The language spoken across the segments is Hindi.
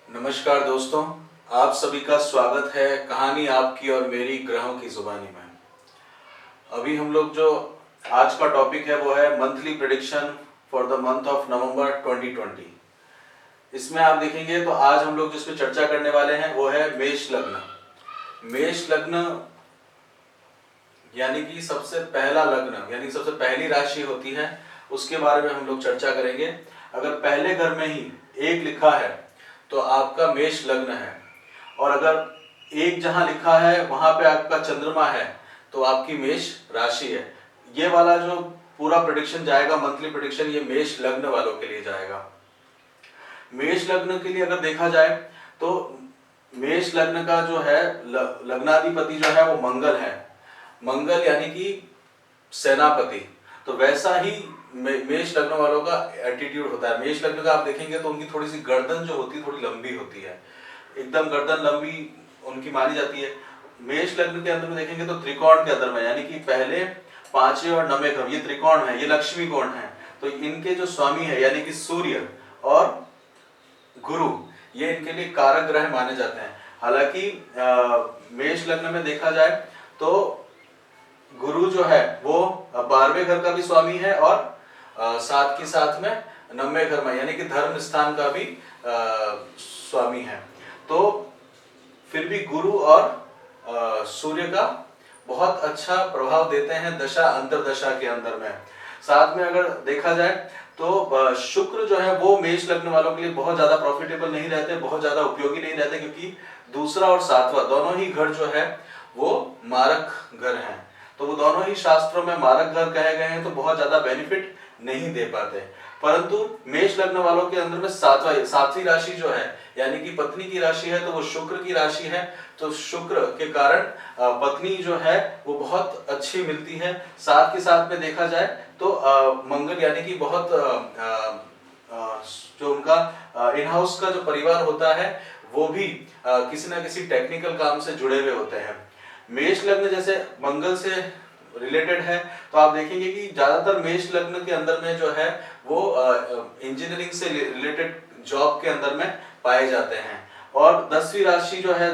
नमस्कार दोस्तों, आप सभी का स्वागत है कहानी आपकी और मेरी ग्रहों की जुबानी में। अभी हम लोग जो आज का टॉपिक है वो है monthly prediction for the month of November 2020। इसमें आप देखेंगे तो आज हम लोग जिस पे चर्चा करने वाले हैं वो है मेष लग्न। मेष लग्न यानी कि सबसे पहला लग्न यानी सबसे पहली राशि होती है, उसके बारे में हम लोग चर्चा करेंगे। अगर पहले घर में ही एक लिखा है तो आपका मेष लग्न है, और अगर एक जहां लिखा है वहां पे आपका चंद्रमा है तो आपकी मेष राशि है। ये वाला जो पूरा प्रेडिक्शन जाएगा, मंथली प्रेडिक्शन, ये मेष लग्न वालों के लिए जाएगा। मेष लग्न के लिए अगर देखा जाए तो मेष लग्न का जो है लग्नाधिपति जो है वो मंगल है। मंगल यानी कि सेनापति। तो वैसा ही मेष लग्न वालों का एटीट्यूड होता है। मेष लग्न का आप देखेंगे तो उनकी थोड़ी सी गर्दन जो होती है थोड़ी लंबी होती है, एकदम गर्दन लंबी उनकी मानी जाती है। मेष लग्न के अंदर में देखेंगे तो त्रिकोण के अंदर में, यानी कि पहले पांचवें और नवें घर, ये त्रिकोण है, ये लक्ष्मी कोण है। तो इनके जो स्वामी है यानी कि सूर्य और गुरु, ये इनके लिए कारक ग्रह माने जाते हैं। हालांकि मेष लग्न में देखा जाए तो गुरु जो है वो 12वें घर का भी स्वामी है और साथ के साथ में 9वें घर में यानी कि धर्म स्थान का भी स्वामी है। तो फिर भी गुरु और सूर्य का बहुत अच्छा प्रभाव देते हैं दशा अंतरदशा के अंदर में। साथ में अगर देखा जाए तो शुक्र जो है वो मेष लग्न वालों के लिए बहुत ज्यादा प्रॉफिटेबल नहीं रहते, बहुत ज्यादा उपयोगी नहीं रहते, क्योंकि दूसरा और सातवां दोनों ही घर जो है वो मारक घर हैं। तो वो दोनों ही शास्त्रों में मारक घर कहे गए हैं, तो बहुत ज्यादा बेनिफिट नहीं दे पाते। परंतु मेष लग्न वालों के अंदर में सातवीं राशि जो है यानी कि पत्नी की राशि है, तो वो शुक्र की राशि है। तो शुक्र के कारण पत्नी जो है वो बहुत अच्छी मिलती है। साथ के साथ में देखा जाए तो मंगल यानी कि बहुत जो उनका इन हाउस का जो परिवार होता है वो भी किसी ना किसी टेक्निकल काम से जुड़े हुए होते हैं। मेष लग्न जैसे मंगल से रिलेटेड है, तो आप देखेंगे कि ज्यादातर मेष लग्न के अंदर में जो है वो इंजीनियरिंग से रिलेटेड जॉब के अंदर में पाए जाते हैं। और 10वीं राशि जो है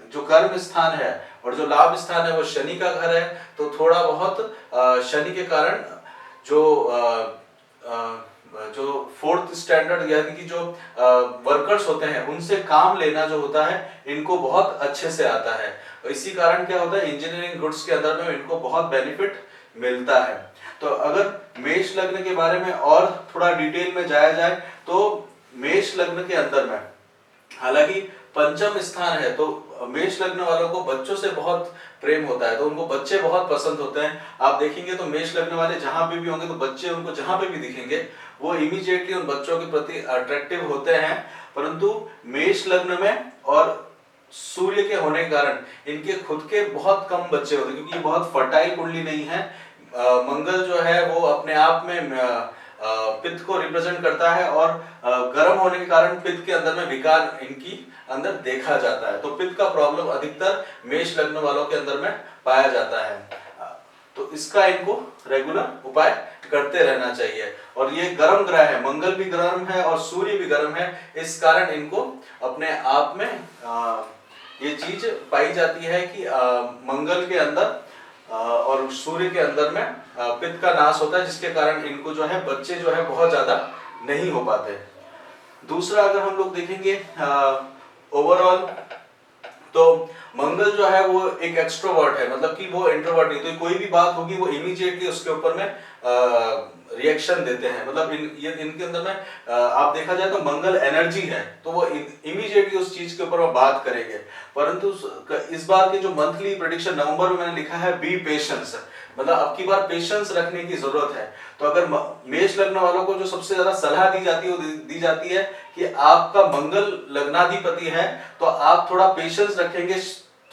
जो कर्म स्थान है और जो लाभ स्थान है वो शनि का घर है। तो थोड़ा बहुत शनि के कारण जो फोर्थ स्टैंडर्ड यानी कि जो वर्कर्स होते हैं उनसे काम लेना जो होता है इनको बहुत अच्छे से आता है। और इसी कारण क्या होता है, इंजीनियरिंग गुड्स के अंदर में इनको बहुत बेनिफिट मिलता है। तो अगर मेष लग्न के बारे में और थोड़ा डिटेल में जाया जाए तो मेष लग्न के अंदर में हालांकि पंचम स्थान है, तो मेष लग्न वालों को बच्चों से बहुत प्रेम होता है, तो उनको बच्चे बहुत पसंद होते हैं। आप देखेंगे तो मेष लग्न वाले जहां पे भी होंगे तो बच्चे उनको जहां पे भी दिखेंगे वो इमीडिएटली उन बच्चों के प्रति अट्रैक्टिव होते हैं। परंतु मेष लग्न में और सूर्य के होने के कारण इनके खुद के बहुत कम बच्चे होते हैं, क्योंकि ये बहुत फर्टाइल कुंडली नहीं है। मंगल जो है वो अपने आप में पित्त को रिप्रेजेंट करता है और गर्म होने के कारण पित्त के अंदर में विकार इनकी अंदर देखा जाता है। तो पित्त का प्रॉब्लम अधिकतर मेष लग्न वालों के अंदर में पाया जाता है। तो इसका इनको रेगुलर उपाय करते रहना चाहिए। और ये गर्म ग्रह है, मंगल भी गर्म है और सूर्य भी गर्म है, इस कारण इनको अपने आप में ये चीज पाई जाती है कि मंगल के अंदर और सूर्य के अंदर में पित्त का नाश होता है, जिसके कारण इनको जो है बच्चे जो है बहुत ज्यादा नहीं हो पाते। दूसरा अगर हम लोग देखेंगे ओवरऑल तो मंगल जो है वो एक एक्सट्रोवर्ट है, मतलब कि वो इंट्रोवर्ट नहीं। तो कोई भी बात होगी वो इमीडिएटली उसके ऊपर में रिएक्शन देते हैं। मतलब इनके अंदर में आप देखा जाए तो मंगल एनर्जी है, तो वो इमीडिएटली उस चीज के ऊपर वो बात करेंगे। परंतु इस बार की जो मंथली प्रेडिक्शन नवंबर में मैंने लिखा है बी पेशेंस, मतलब अब की बार पेशेंस रखने की जरूरत है। तो अगर मेष लग्न वालों को जो सबसे ज्यादा सलाह दी जाती है वो दी जाती है कि आपका मंगल लग्नाधिपति है, तो आप थोड़ा पेशेंस रखेंगे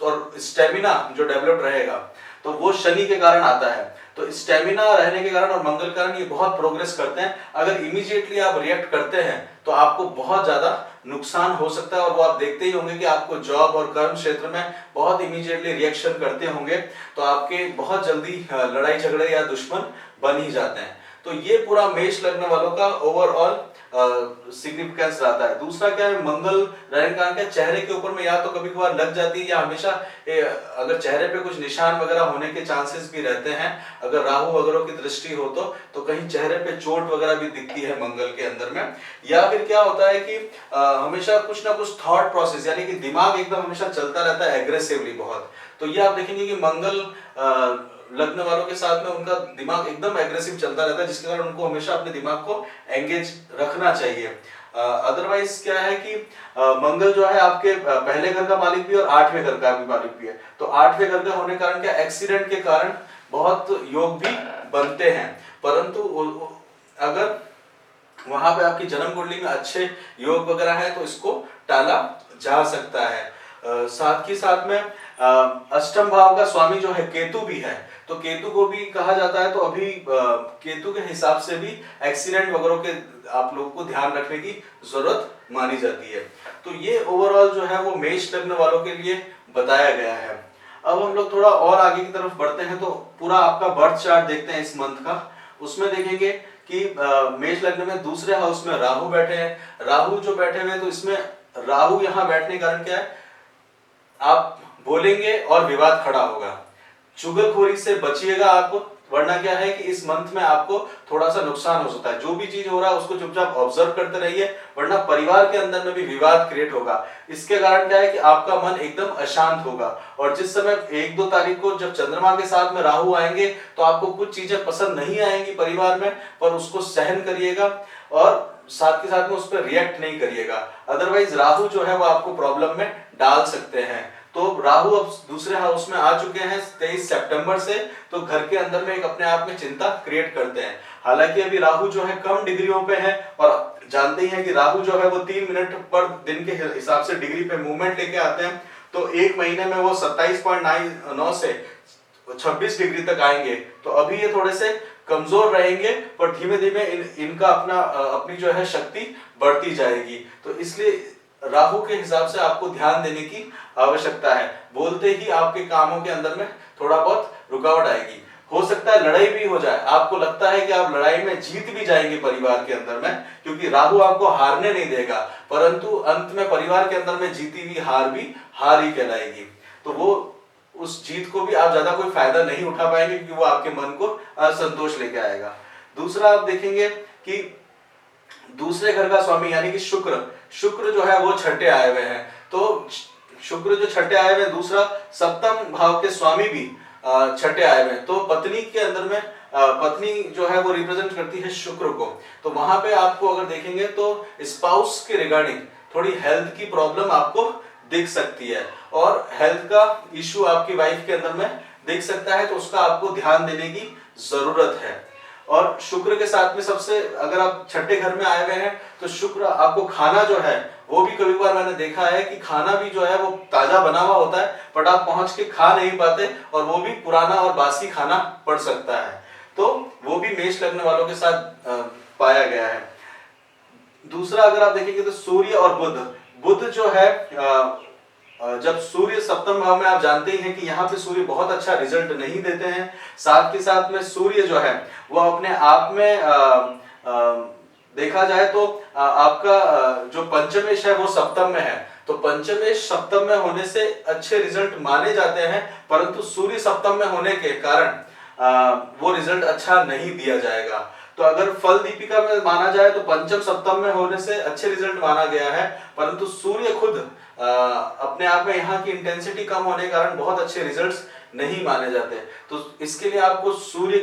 और स्टेमिना जो डेवलप रहेगा तो वो शनि के कारण आता है। तो स्टेमिना रहने के कारण और मंगल के कारण ये बहुत प्रोग्रेस करते हैं। अगर इमीडिएटली आप रिएक्ट करते हैं तो आपको बहुत ज्यादा नुकसान हो सकता है, और वो आप देखते ही होंगे कि आपको जॉब और कर्म क्षेत्र में बहुत इमीडिएटली रिएक्शन करते होंगे तो आपके बहुत जल्दी लड़ाई झगड़े या दुश्मन बन ही जाते हैं। तो ये पूरा मेष लग्न वालों का ओवरऑल सिग्निफिकेंस रहता है। दूसरा क्या है, मंगल रहने का क्या चेहरे के ऊपर में या तो कभी कभार लग जाती है या हमेशा अगर चेहरे पे कुछ निशान वगैरह होने के चांसेस भी रहते हैं। अगर राहु वगैरह की दृष्टि हो तो कहीं चेहरे पे चोट वगैरह भी दिखती है मंगल के अंदर में। या फिर क्या होता है कि हमेशा कुछ ना कुछ थॉट प्रोसेस यानी कि दिमाग एकदम हमेशा चलता रहता है एग्रेसिवली बहुत। तो ये आप देखेंगे कि मंगल लग्न वालों के साथ में उनका दिमाग एकदम एग्रेसिव चलता रहता है, जिसके कारण उनको हमेशा अपने दिमाग को एंगेज रखना चाहिए। अदरवाइज क्या है कि मंगल जो है आपके पहले घर का मालिक भी और 8वें घर का भी मालिक भी है। तो 8वें घर का होने के कारण क्या एक्सीडेंट के कारण बहुत योग भी बनते हैं, परंतु अगर वहां पे आपकी जन्म कुंडली में अच्छे योग वगैरह है तो इसको टाला जा सकता है। साथ ही साथ में अष्टम भाव का स्वामी जो है केतु भी है, तो केतु को भी कहा जाता है। तो अभी केतु के हिसाब से भी एक्सीडेंट वगैरह के आप लोगों को ध्यान रखने की जरूरत मानी जाती है। तो ये ओवरऑल जो है वो मेष लग्न वालों के लिए बताया गया है। अब हम लोग थोड़ा और आगे की तरफ बढ़ते हैं तो पूरा आपका बर्थ चार्ट देखते हैं इस मंथ का। उसमें देखेंगे कि मेष लग्न में दूसरे हाउस में राहु बैठे हैं। राहु जो बैठे हुए हैं तो इसमें राहु यहाँ बैठने के कारण क्या है, आप बोलेंगे और विवाद खड़ा होगा। चुगलखोरी से बचिएगा आप, वरना क्या है कि इस मंथ में आपको थोड़ा सा नुकसान हो सकता है। जो भी चीज हो रहा है उसको चुपचाप ऑब्जर्व करते रहिए, वरना परिवार के अंदर में भी विवाद क्रिएट होगा। इसके कारण क्या है कि आपका मन एकदम अशांत होगा। और जिस समय 1-2 तारीख को जब चंद्रमा के साथ में राहु आएंगे तो आपको कुछ चीजें पसंद नहीं आएंगी परिवार में, पर उसको सहन करिएगा और साथ के साथ में उस पर रिएक्ट नहीं करिएगा। अदरवाइज राहु जो है वो आपको प्रॉब्लम में डाल सकते हैं। तो राहु अब दूसरे हाउस में आ चुके हैं 23 सितंबर से, तो घर के अंदर में एक अपने आप में चिंता क्रिएट करते हैं। हालांकि अभी राहु जो है कम डिग्रियों पे है, और जानते ही हैं कि राहु जो है वो 3 मिनट पर दिन के हिसाब से डिग्री पे मूवमेंट लेके आते हैं। तो एक महीने में वो 27.9 से 26 डिग्री तक आएंगे। तो अभी ये थोड़े से कमजोर रहेंगे, पर धीमे धीमे इनका अपनी जो है शक्ति बढ़ती जाएगी। तो इसलिए राहु के हिसाब से आपको ध्यान देने की आवश्यकता है। बोलते ही आपके कामों के अंदर में थोड़ा बहुत रुकावट आएगी। हो सकता है लड़ाई भी हो जाए, आपको लगता है कि आप लड़ाई में जीत भी जाएंगे परिवार के अंदर में, क्योंकि राहु आपको हारने नहीं देगा, परंतु अंत में परिवार के अंदर में जीती हुई हार भी हार ही कहलाएगी। तो वो उस जीत को भी आप ज्यादा कोई फायदा नहीं उठा पाएंगे, क्योंकि वो आपके मन को असंतोष लेके आएगा। दूसरा आप देखेंगे कि दूसरे घर का स्वामी यानी कि शुक्र जो है वो छठे आए हुए हैं। तो शुक्र जो छठे आए हुए हैं, दूसरा सप्तम भाव के स्वामी भी छठे आए हुए हैं। तो पत्नी के अंदर में पत्नी जो है वो रिप्रेजेंट करती है शुक्र को। तो वहां पे आपको अगर देखेंगे तो स्पाउस के रिगार्डिंग थोड़ी हेल्थ की प्रॉब्लम आपको दिख सकती है, और हेल्थ का इश्यू आपकी वाइफ के अंदर में दिख सकता है। तो उसका आपको ध्यान देने की जरूरत है। और शुक्र के साथ में सबसे, अगर आप छठे घर में आए हुए हैं तो शुक्र आपको खाना जो है वो भी कभी बार मैंने देखा है कि खाना भी जो है वो ताजा बना हुआ होता है, बट आप पहुंच के खा नहीं पाते, और वो भी पुराना और बासी खाना पड़ सकता है। तो वो भी मेष लग्न वालों के साथ पाया गया है। दूसरा अगर आप देखेंगे तो सूर्य और बुध जो है, जब सूर्य सप्तम भाव में, आप जानते ही हैं कि यहाँ पे सूर्य बहुत अच्छा रिजल्ट नहीं देते हैं। साथ के साथ में सूर्य जो है वो अपने आप में देखा जाए तो आपका जो पंचमेश है वो सप्तम में है। तो पंचमेश सप्तम में होने से अच्छे रिजल्ट माने जाते हैं, परंतु सूर्य सप्तम में होने के कारण वो रिजल्ट अच्छा नहीं दिया जाएगा। तो अगर फल दीपिका में माना जाए तो पंचम सप्तम में होने से अच्छे रिजल्ट माना गया है, परंतु सूर्य खुद अपने आप में यहाँ की इंटेंसिटी कम होने के कारण बहुत अच्छे रिजल्ट्स नहीं माने जाते। तो इसके लिए आपको सूर्य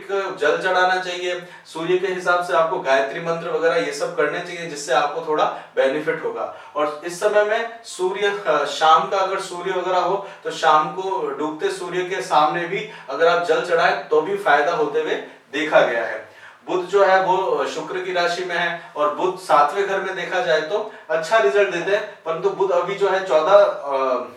को जल चढ़ाना चाहिए। सूर्य के हिसाब से आपको गायत्री मंत्र वगैरह ये सब करने चाहिए, जिससे आपको थोड़ा बेनिफिट होगा। और इस समय में सूर्य शाम का अगर सूर्य वगैरह हो तो शाम को डूबते सूर्य के सामने भी अगर आप जल चढ़ाएं तो भी फायदा होते हुए देखा गया है। बुध जो है वो शुक्र की राशि में है, और बुध 7वें घर में देखा जाए तो अच्छा रिजल्ट देते हैं, परंतु बुध अभी जो है 14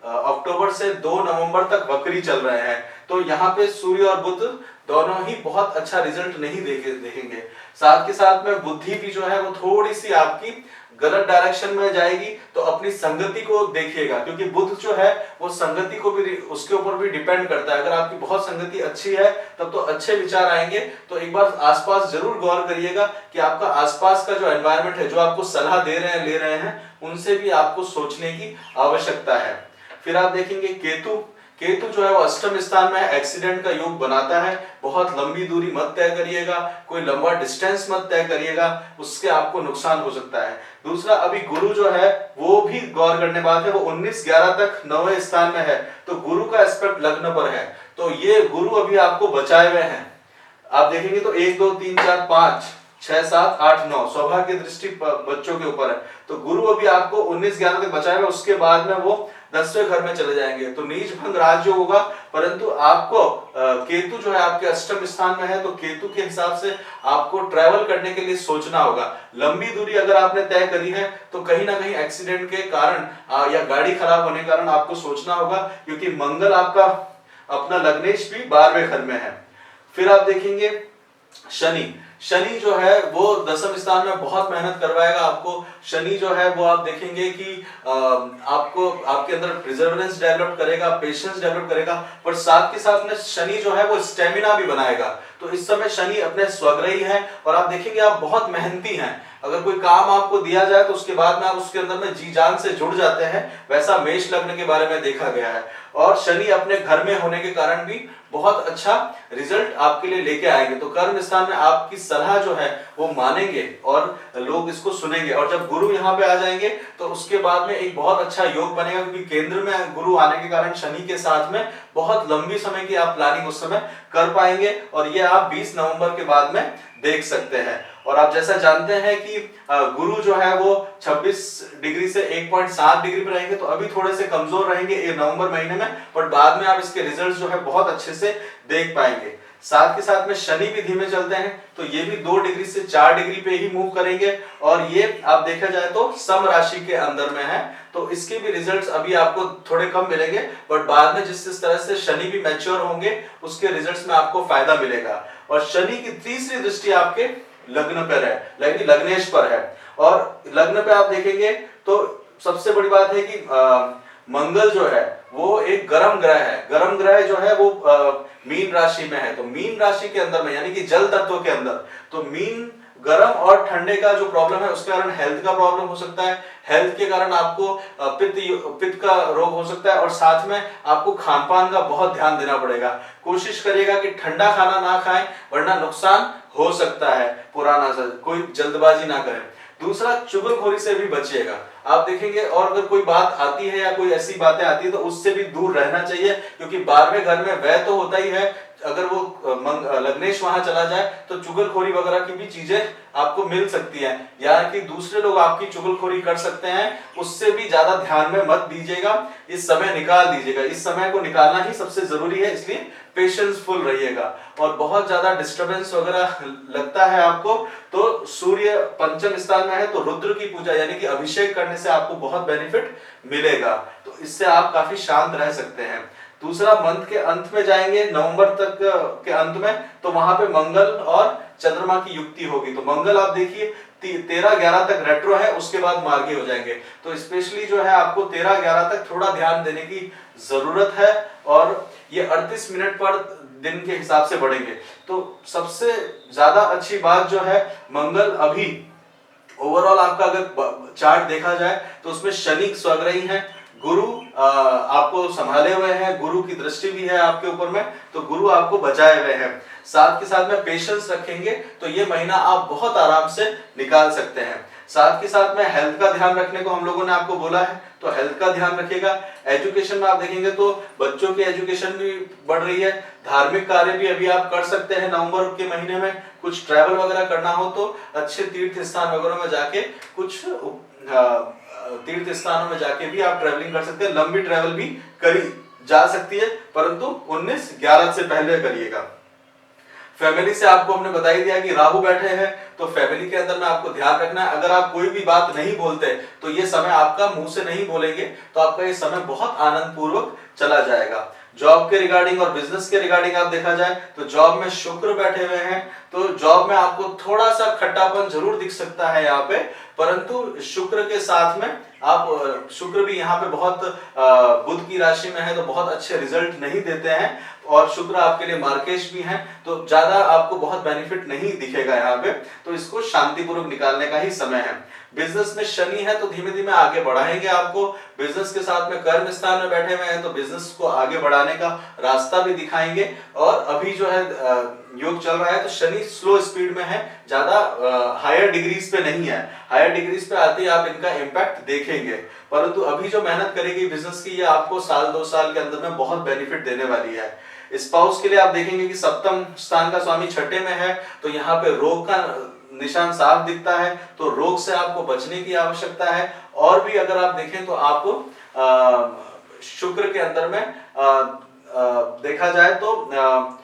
अक्टूबर से 2 नवंबर तक वक्री चल रहे हैं। तो यहाँ पे सूर्य और बुध दोनों ही बहुत अच्छा रिजल्ट नहीं देखेंगे। साथ के साथ में बुद्धि भी जो है वो थोड़ी सी आपकी गलत डायरेक्शन में जाएगी, तो अपनी संगति को देखिएगा, क्योंकि बुध जो है वो संगति को भी, उसके ऊपर भी डिपेंड करता है। अगर आपकी बहुत संगति अच्छी है तब तो अच्छे विचार आएंगे। तो एक बार आसपास जरूर गौर करिएगा कि आपका आसपास का जो एनवायरनमेंट है, जो आपको सलाह दे रहे हैं, ले रहे हैं, उनसे भी आपको सोचने की आवश्यकता है। फिर आप देखेंगे केतु जो है वो अष्टम स्थान में एक्सीडेंट का योग बनाता है। बहुत लंबी दूरी मत तय करिएगा, कोई लंबा डिस्टेंस मत तय करिएगा, उससे आपको नुकसान हो सकता है। दूसरा, अभी गुरु जो है वो भी गौर करने बात है, वो 19/11 तक 9वें स्थान में है, तो गुरु का एस्पेक्ट लग्न पर है, तो ये गुरु अभी आपको बचाए हुए हैं। आप देखेंगे तो 1 2 3 4 5 6 7 8 9 सौभाग्य दृष्टि बच्चों के ऊपर है, तो गुरु अभी आपको 19/11 तक बचाए हुए, उसके बाद में वो 10वें घर में चले जाएंगे, तो नीच भंग राजयोग होगा। परंतु आपको केतु जो है आपके अष्टम स्थान में है, तो केतु के हिसाब से आपको ट्रैवल करने के लिए सोचना होगा। लंबी दूरी अगर आपने तय करी है तो कहीं ना कहीं एक्सीडेंट के कारण या गाड़ी खराब होने के कारण आपको सोचना होगा, क्योंकि मंगल आपका अपना लग्नेश भी 12वें घर में है। फिर आप देखेंगे शनि जो है वो 10वें स्थान में बहुत मेहनत करवाएगा आपको। शनि जो है वो आप देखेंगे कि आपको आपके अंदर प्रिजर्वेंस डेवलप करेगा, पेशेंस डेवलप करेगा, पर साथ के साथ में शनि जो है वो स्टेमिना भी बनाएगा। तो इस समय शनि अपने स्वग्रही है, और आप देखेंगे आप बहुत मेहनती हैं। अगर कोई काम आपको दिया जाए तो उसके बाद में आप उसके अंदर में जी जान से जुड़ जाते हैं, वैसा मेष लग्न के बारे में देखा गया है। और शनि अपने घर में होने के कारण भी बहुत अच्छा रिजल्ट आपके लिए लेके आएंगे। तो कर्म स्थान में आपकी सलाह जो है वो मानेंगे और लोग इसको सुनेंगे। और जब गुरु यहाँ पे आ जाएंगे तो उसके बाद में एक बहुत अच्छा योग बनेगा, क्योंकि केंद्र में गुरु आने के कारण शनि के साथ में बहुत लंबी समय की आप प्लानिंग उस समय कर पाएंगे, और ये आप 20 नवंबर के बाद में देख सकते हैं। और आप जैसा जानते हैं कि गुरु जो है वो 26 डिग्री से 1.7 डिग्री पर रहेंगे, तो अभी थोड़े से कमजोर रहेंगे ये नवंबर महीने में, पर बाद में आप इसके रिजल्ट्स जो है बहुत अच्छे से देख पाएंगे। साथ के साथ में शनि भी धीमे चलते हैं, तो ये भी 2 डिग्री से 4 डिग्री पे ही मूव करेंगे, और ये आप देखा जाए तो सम राशि के अंदर में है, तो इसके भी रिजल्ट्स अभी आपको थोड़े कम मिलेंगे, बट बाद में जिस तरह से शनि भी मैच्योर होंगे उसके रिजल्ट्स में आपको फायदा मिलेगा। और शनि की तीसरी दृष्टि आपके लग्न पर है, लग्नेश पर है, और लग्न पे आप देखेंगे तो सबसे बड़ी बात है कि मंगल जो है वो एक गर्म ग्रह है। गर्म ग्रह जो है वो मीन राशि में है, तो मीन राशि के अंदर में यानी कि जल तत्व के अंदर, तो मीन गर्म और ठंडे का जो प्रॉब्लम है उसके कारण हेल्थ का प्रॉब्लम हो सकता है। हेल्थ के कारण आपको पित्त का रोग हो सकता है, और साथ में आपको खान पान का बहुत ध्यान देना पड़ेगा। कोशिश करिएगा कि ठंडा खाना ना खाएं, वरना नुकसान हो सकता है। पुराना सा कोई जल्दबाजी ना करें। दूसरा, चुगलखोरी से भी बचिएगा। आप देखेंगे और अगर कोई बात आती है या कोई ऐसी बातें आती है तो उससे भी दूर रहना चाहिए, क्योंकि 12वें घर में व्यय तो होता ही है, अगर वो लग्नेश वहां चला जाए तो चुगलखोरी वगैरह की भी चीजें आपको मिल सकती है, या कि दूसरे लोग आपकी चुगलखोरी कर सकते हैं, उससे भी ज्यादा ध्यान में मत दीजिएगा। इस समय निकाल दीजिएगा, इस समय को निकालना ही सबसे जरूरी है, इसलिए पेशेंसफुल रहिएगा। और बहुत ज्यादा डिस्टरबेंस वगैरह लगता है आपको तो सूर्य पंचम स्थान में है, तो रुद्र की पूजा यानी कि अभिषेक करने से आपको बहुत बेनिफिट मिलेगा, तो इससे आप काफी शांत रह सकते हैं। दूसरा, मंथ के अंत में जाएंगे नवंबर तक के अंत में, तो वहां पे मंगल और चंद्रमा की युक्ति होगी। तो मंगल आप देखिए 13-11 तक रेट्रो है, उसके बाद मार्गी हो जाएंगे, तो स्पेशली जो है आपको 13-11 तक थोड़ा ध्यान देने की जरूरत है, और ये 38 मिनट पर दिन के हिसाब से बढ़ेंगे। तो सबसे ज्यादा अच्छी बात जो है, मंगल अभी ओवरऑल आपका अगर चार्ट देखा जाए तो उसमें शनि स्वग्रही है, गुरु आपको संभाले हुए हैं, गुरु की दृष्टि भी है आपके ऊपर में, तो गुरु आपको बचाए हुए हैं। साथ के साथ में पेशेंस रखेंगे तो ये महीना आप बहुत आराम से निकाल सकते हैं। साथ के साथ में हेल्थ का ध्यान रखने को हम लोगों ने आपको बोला है, तो हेल्थ का ध्यान रखिएगा। एजुकेशन में आप देखेंगे तो बच्चों की एजुकेशन भी बढ़ रही है। धार्मिक कार्य भी अभी आप कर सकते हैं नवंबर के महीने में। कुछ ट्रैवल वगैरह करना हो तो अच्छे तीर्थ स्थान वगैरह में जाके कुछ तीर्थ स्थानों में जाके भी आप ट्रैवलिंग कर सकते हैं। लंबी ट्रैवल भी करी जा सकती है, परंतु 19/11 से पहले करिएगा। फैमिली से आपको हमने बता ही दिया कि राहु बैठे हैं, तो फैमिली के अंदर में आपको ध्यान रखना है। अगर आप कोई भी बात नहीं बोलते तो ये समय आपका मुंह से नहीं बोलेंगे, तो आपका ये समय बहुत आनंद पूर्वक चला जाएगा। जॉब के रिगार्डिंग और बिजनेस के रिगार्डिंग आप देखा जाए तो जॉब में शुक्र बैठे हुए हैं, तो जॉब में आपको थोड़ा सा खट्टापन जरूर दिख सकता है यहाँ पे, परंतु शुक्र के साथ में आप शुक्र भी यहाँ पे बहुत बुध की राशि में है तो बहुत अच्छे रिजल्ट नहीं देते हैं, और शुक्र आपके लिए मार्केश भी है तो ज्यादा आपको बहुत बेनिफिट नहीं दिखेगा यहाँ पे, तो इसको शांतिपूर्वक निकालने का ही समय है। बिजनेस में शनि है तो धीमे धीमे आगे बढ़ाएंगे आपको, बिजनेस के साथ में कर्म स्थान में बैठे हुए हैं तो बिजनेस को आगे बढ़ाने का रास्ता भी दिखाएंगे। और अभी जो है योग चल रहा है तो शनि स्लो स्पीड में है, ज्यादा हायर डिग्रीज पे नहीं है, हायर डिग्रीज पे आते ही आप इनका इम्पैक्ट देखेंगे, परंतु अभी जो मेहनत करेगी बिजनेस की ये आपको साल 2 साल के अंदर में बहुत बेनिफिट देने वाली है। स्पाउस के लिए आप देखेंगे कि सप्तम स्थान का स्वामी छठे में है तो यहाँ पे रोग का निशान साफ दिखता है, तो रोग से आपको बचने की आवश्यकता है। और भी अगर आप देखें तो आपको शुक्र के अंदर में देखा जाए तो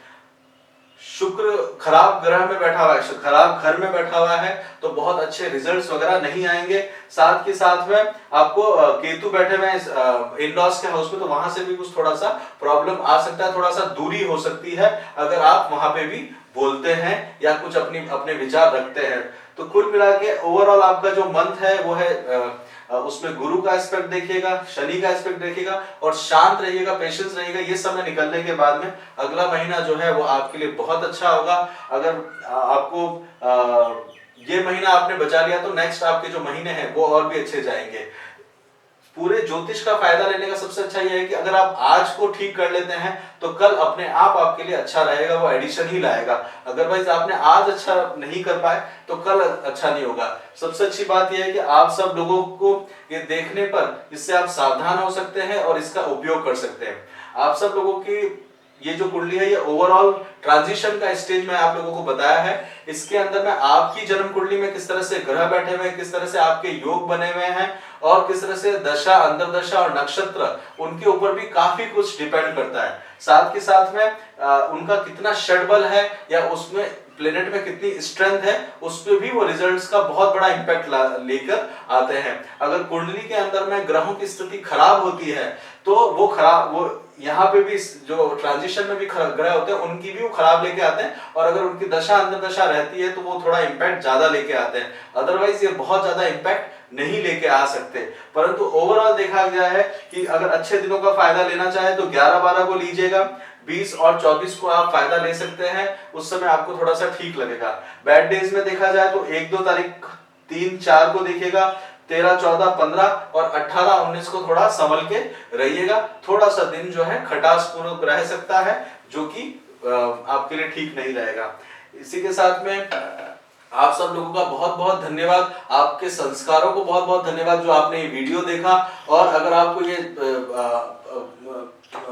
शुक्र खराब ग्रह में बैठा हुआ है, खराब घर में बैठा हुआ है तो बहुत अच्छे रिजल्ट्स वगैरह नहीं आएंगे। साथ के साथ में आपको केतु बैठे हुए हैं इन-लॉज के हाउस में, तो वहां से भी कुछ थोड़ा सा प्रॉब्लम आ सकता है, थोड़ा सा दूरी हो सकती है अगर आप वहां पे भी बोलते हैं या कुछ अपने विचार रखते हैं। तो कुल मिला के ओवरऑल आपका जो मंथ है वो है उसमें गुरु का एस्पेक्ट देखिएगा, शनि का एस्पेक्ट देखिएगा और शांत रहिएगा, पेशेंस रहिएगा। ये समय निकलने के बाद में अगला महीना जो है वो आपके लिए बहुत अच्छा होगा। अगर आपको ये महीना आपने बचा लिया तो नेक्स्ट आपके जो महीने हैं वो और भी अच्छे जाएंगे। पूरे ज्योतिष का फायदा लेने का सबसे अच्छा ये है कि अगर आप आज को ठीक कर लेते हैं तो कल अपने आप आपके लिए अच्छा रहेगा, वो एडिशन ही लाएगा। अदरवाइज आपने आज अच्छा नहीं कर पाए तो कल अच्छा नहीं होगा। सबसे अच्छी बात यह है कि आप सब लोगों को ये देखने पर इससे आप सावधान हो सकते हैं और इसका उपयोग कर सकते हैं। आप सब लोगों की ये जो कुंडली है ये ओवरऑल ट्रांजिशन का स्टेज में आप लोगों को बताया है। इसके अंदर में आपकी जन्म कुंडली में किस तरह से ग्रह बैठे हुए हैं, किस तरह से आपके योग बने हुए हैं और किस तरह से दशा, अंतर्दशा और नक्षत्र उनके ऊपर भी काफी कुछ डिपेंड करता है। साथ के साथ में उनका कितना षड्बल है या उसमें प्लेनेट में कितनी स्ट्रेंथ है उस पे भी वो रिजल्ट्स का बहुत बड़ा इंपैक्ट लेकर आते हैं। अगर कुंडली के अंदर में ग्रहों की स्थिति खराब होती है तो वो यहाँ पे भी जो ट्रांजिशन में भी ग्रह होते हैं उनकी भी वो खराब लेके आते हैं, और अगर उनकी दशा अंतर्दशा रहती है तो वो थोड़ा इंपैक्ट ज्यादा लेके आते हैं। अदरवाइज ये बहुत ज्यादा इंपैक्ट नहीं लेके आ सकते। परंतु ओवरऑल देखा गया है कि अगर अच्छे दिनों का फायदा लेना चाहे तो 11-12 को लीजिएगा, 20 और 24 को आप फायदा ले सकते हैं, उस समय आपको थोड़ा सा ठीक लगेगा। बैड डेज में देखा जाए तो 1-2 तारीख, 3-4 को देखिएगा, 13-14-15 और 18-19 को थोड़ा संभल के रहिएगा। थोड़ा सा दिन जो है खटास पूर्वक रह सकता है जो कि आपके लिए ठीक नहीं रहेगा। इसी के साथ में आप सब लोगों का बहुत बहुत धन्यवाद, आपके संस्कारों को बहुत बहुत धन्यवाद जो आपने ये वीडियो देखा। और अगर आपको ये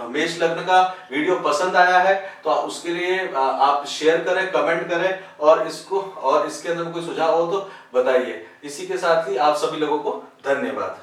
मेष लग्न का वीडियो पसंद आया है तो उसके लिए आप शेयर करें, कमेंट करें और इसके अंदर कोई सुझाव हो तो बताइए। इसी के साथ ही आप सभी लोगों को धन्यवाद।